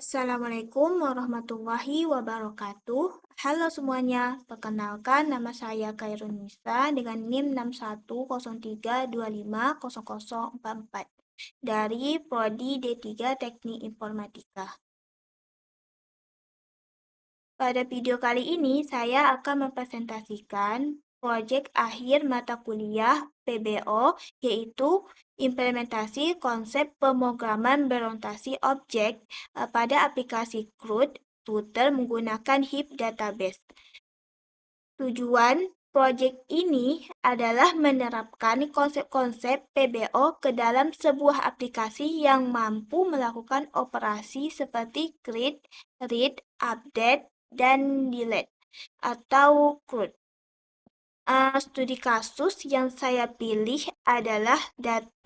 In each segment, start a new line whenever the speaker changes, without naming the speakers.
Assalamualaikum warahmatullahi wabarakatuh. Halo semuanya, perkenalkan nama saya Khairun Nisa dengan NIM 6103250044 dari Prodi D3 Teknik Informatika. Pada video kali ini, saya akan mempresentasikan proyek akhir mata kuliah PBO, yaitu implementasi konsep pemrograman berorientasi objek pada aplikasi CRUD Router menggunakan heap database. Tujuan proyek ini adalah menerapkan konsep-konsep PBO ke dalam sebuah aplikasi yang mampu melakukan operasi seperti create, read, update, dan delete atau CRUD. Studi kasus yang saya pilih adalah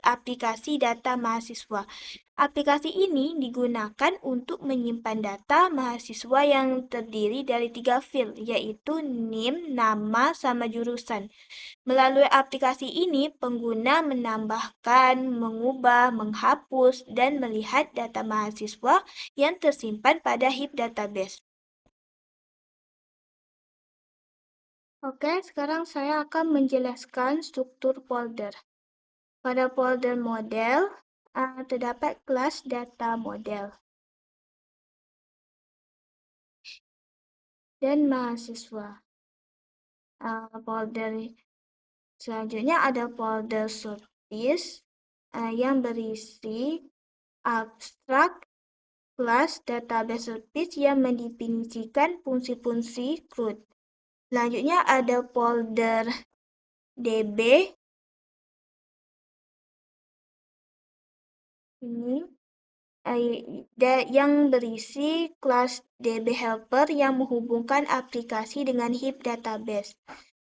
aplikasi data mahasiswa. Aplikasi ini digunakan untuk menyimpan data mahasiswa yang terdiri dari 3 field, yaitu NIM, nama, sama jurusan. Melalui aplikasi ini, pengguna menambahkan, mengubah, menghapus, dan melihat data mahasiswa yang tersimpan pada heap database. Oke, sekarang saya akan menjelaskan struktur folder. Pada folder model, terdapat kelas data model dan mahasiswa. Folder selanjutnya ada folder service yang berisi abstrak kelas database service yang mendefinisikan fungsi-fungsi CRUD. Selanjutnya ada folder DB ini yang berisi kelas DB helper yang menghubungkan aplikasi dengan heap database.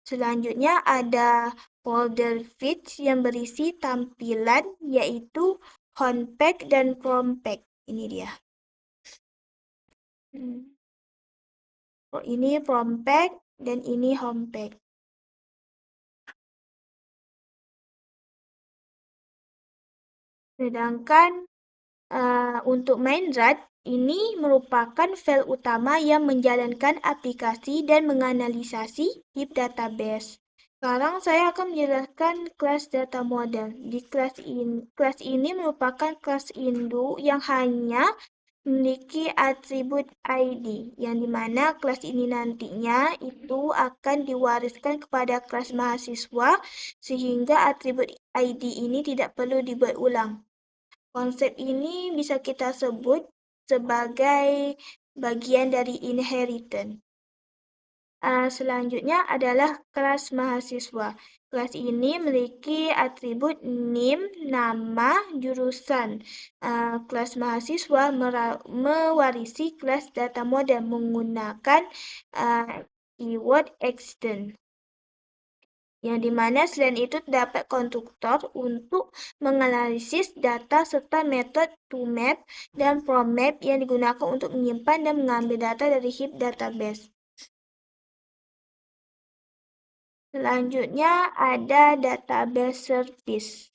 Selanjutnya ada folder feeds yang berisi tampilan yaitu homepage dan front-page. Ini dia. Ini front-page dan ini homepage. Sedangkan untuk MainRAD, ini merupakan file utama yang menjalankan aplikasi dan menganalisasi heap database. Sekarang saya akan menjelaskan kelas data model. Di kelas ini merupakan kelas induk yang hanya memiliki atribut ID, yang dimana kelas ini nantinya itu akan diwariskan kepada kelas mahasiswa sehingga atribut ID ini tidak perlu dibuat ulang. Konsep ini bisa kita sebut sebagai bagian dari inheritance. Selanjutnya adalah kelas mahasiswa. Kelas ini memiliki atribut NIM, nama, jurusan. Kelas mahasiswa mewarisi kelas data model menggunakan keyword extend. Yang dimana selain itu terdapat konstruktor untuk menganalisis data serta metode toMap dan fromMap yang digunakan untuk menyimpan dan mengambil data dari heap database. Selanjutnya ada database service.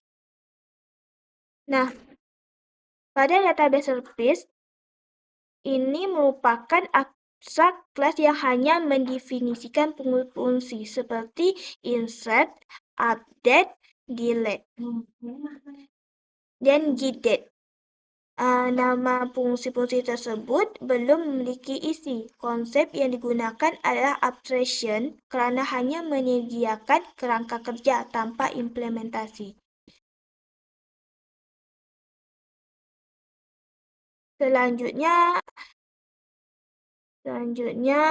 Nah, pada database service ini merupakan abstrak kelas yang hanya mendefinisikan fungsi seperti insert, update, delete, dan gidget. Nama fungsi-fungsi tersebut belum memiliki isi. Konsep yang digunakan adalah abstraction karena hanya menyediakan kerangka kerja tanpa implementasi. Selanjutnya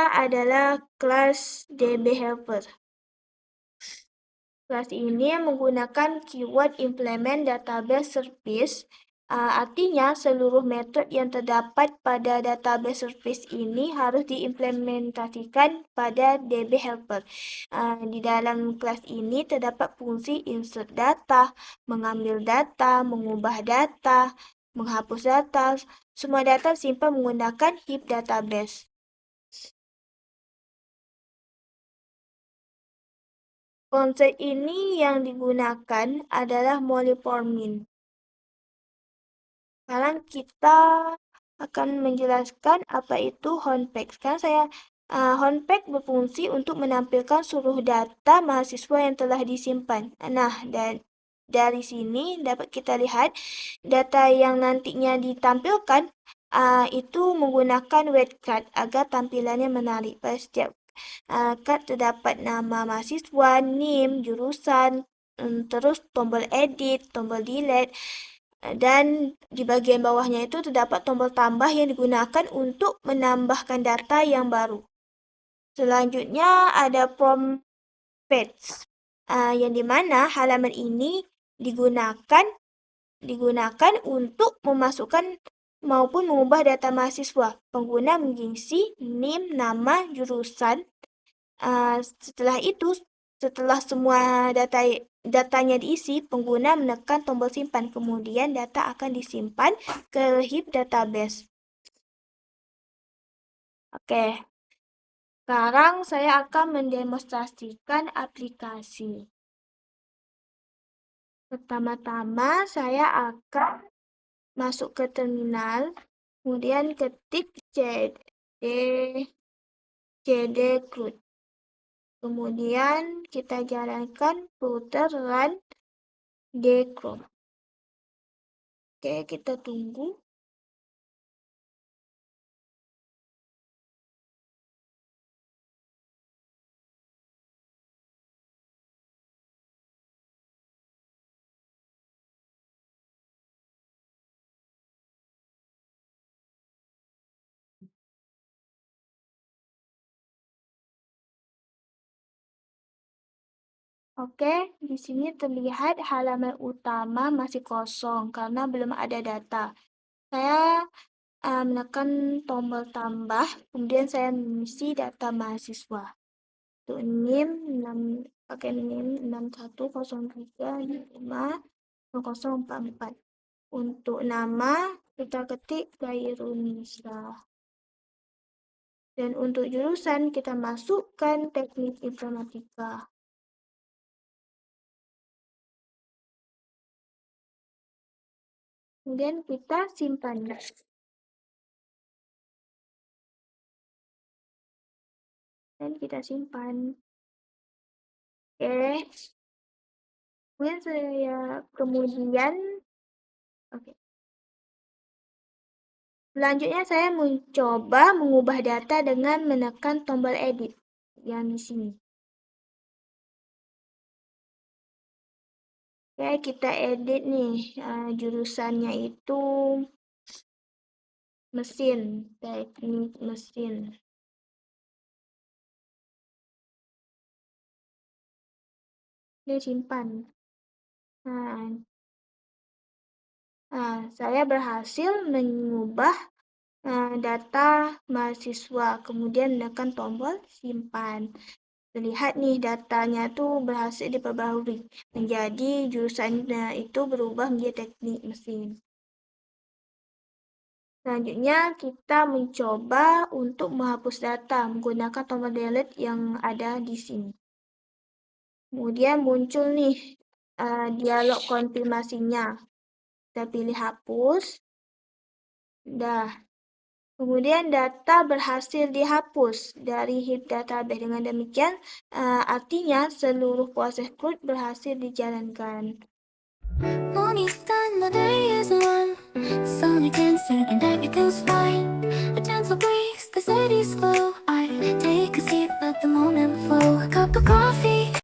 adalah kelas DB helper. Kelas ini menggunakan keyword implement database service. Artinya seluruh metode yang terdapat pada database service ini harus diimplementasikan pada DB helper. Di dalam kelas ini terdapat fungsi insert data, mengambil data, mengubah data, menghapus data. Semua data disimpan menggunakan heap database. Konsep ini yang digunakan adalah polyforming. Sekarang kita akan menjelaskan apa itu Honpeg. Sekarang Honpeg berfungsi untuk menampilkan seluruh data mahasiswa yang telah disimpan. Nah, dan dari sini dapat kita lihat data yang nantinya ditampilkan itu menggunakan wordcard agar tampilannya menarik. Pada setiap card terdapat nama mahasiswa, NIM, jurusan, terus tombol edit, tombol delete, dan di bagian bawahnya itu terdapat tombol tambah yang digunakan untuk menambahkan data yang baru. Selanjutnya ada prompt page, yang dimana halaman ini digunakan untuk memasukkan maupun mengubah data mahasiswa. Pengguna mengisi NIM, nama, jurusan. Setelah itu, setelah semua datanya diisi, pengguna menekan tombol simpan. Kemudian data akan disimpan ke heap database. Oke, sekarang saya akan mendemonstrasikan aplikasi. Pertama-tama saya akan masuk ke terminal, kemudian ketik cd crude. Kemudian kita jalankan flutter run dcron. Oke, kita tunggu. Oke, di sini terlihat halaman utama masih kosong karena belum ada data. Saya menekan tombol tambah, kemudian saya mengisi data mahasiswa. Untuk NIM, pakai NIM 61035044. Untuk nama, kita ketik Gairunisa. Dan untuk jurusan, kita masukkan teknik informatika. Kemudian kita simpan. Dan kita simpan. Oke. Kemudian oke. Selanjutnya saya mencoba mengubah data dengan menekan tombol edit yang di sini. Oke, kita edit nih, jurusannya itu mesin, teknik mesin. Ini simpan. Saya berhasil mengubah data mahasiswa, kemudian menekan tombol simpan. Terlihat nih datanya tuh berhasil diperbarui menjadi jurusannya itu berubah menjadi teknik mesin. Selanjutnya kita mencoba untuk menghapus data menggunakan tombol delete yang ada di sini. Kemudian muncul nih dialog konfirmasinya. Kita pilih hapus. Dah. Kemudian data berhasil dihapus dari heap database. Dengan demikian, artinya seluruh proses CRUD berhasil dijalankan. Morning sun, the day is one. Sun against it and everything's fine. A gentle breeze, the city's slow.